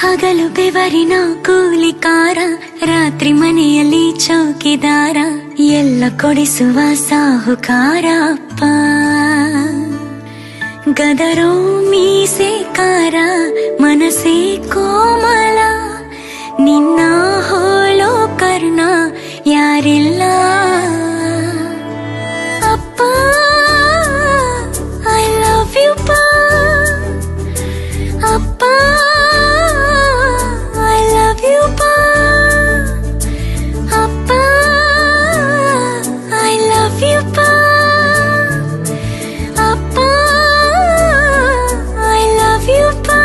ಹಗಲು ಬೆವರಿನ ಕೂಲಿಕಾರ, ರಾತ್ರಿ ಮನೆಯಲ್ಲಿ ಚೌಕಿದಾರ, ಎಲ್ಲ ಕೊಡಿಸುವ ಸಾಹುಕಾರ ಅಪ್ಪ. ಗದರೋ ಮೀಸೆಕಾರ, ಮನಸ್ಸೇ ಕೋಮಲ, ನಿನ್ನ ಹೋಳೋ ಕರ್ಣ ಯಾರಿಲ್ಲ ಅಪ್ಪ. ಐ ಲವ್ ಯು ಪಾ ಅಪ್ಪ, ಐ ಲವ್ ಯು ಪಾ ಅಪ್ಪ, ಐ ಲವ್ ಯು ಪಾ ಅಪ್ಪ, ಐ ಲವ್ ಯು ಪಾ.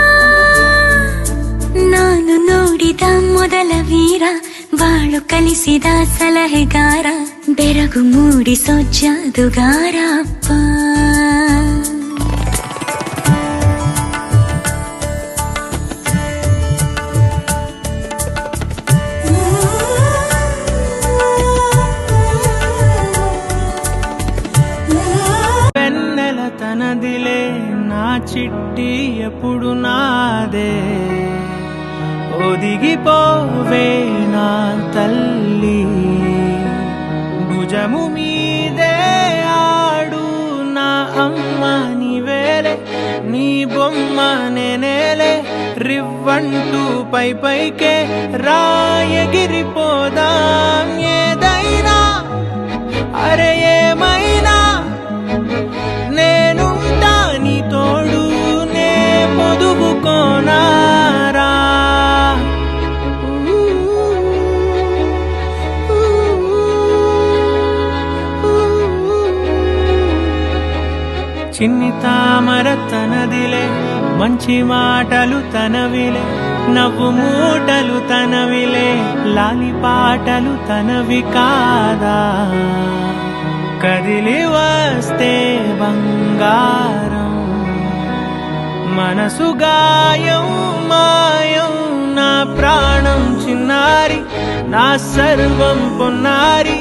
ನಾನು ನೋಡಿದ ಮೊದಲ ವೀರ, ಬಾಳು ಕಲಿಸಿದ ಸಲಹೆಗಾರ, ಬೆರಗು ಮೂಡಿಸೋ ಜಾದುಗಾರ ಅಪ್ಪ. తనదిలే నా చిట్టి ఎప్పుడు నాదే, ఒదిగిపోవే నా తల్లి, భుజము మీదే ఆడు నా అమ్మ నీవేలే, నీ బొమ్మ నేనేలే, రివ్వంటూ పై పైకే రాయగిరిపోదాం. ఏదైనా అరే ఏమైనా నేనుంటా నీ తోడు, నే పొదుపుకోనారా. చిన్ని తామర తనదిలే, మంచి మాటలు తనవిలే, నవ్వు మూటలు తనవిలే, లాలి పాటలు తనవి కాదా. కదిలి వస్తే బంగారం, మనసు గాయం మాయం, నా ప్రాణం చిన్నారి, నా సర్వం పొన్నారి,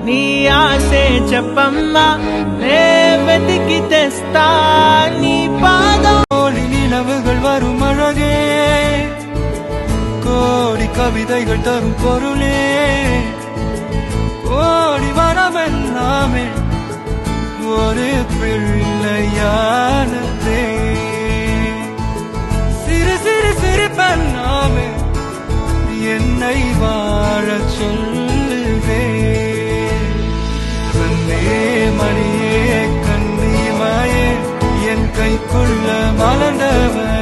నీ ఆశే చెప్పమ్మా, నే వెతికి తెస్తా నీ పాదం. நிலவுகள் வரும் அழகே, கோடி கவிதைகள் தரும் பொருளே, கோடி வரமெல்லாமே ஒரு பிள்ளையானதே, சிறு சிறு சிரிப்பெல்லாமே என்னை வாழச் சொல்லுவே. கண்ணே மணியே கண்ணீமாயே, என் கைக்குள்ள மலர்ந்தவன்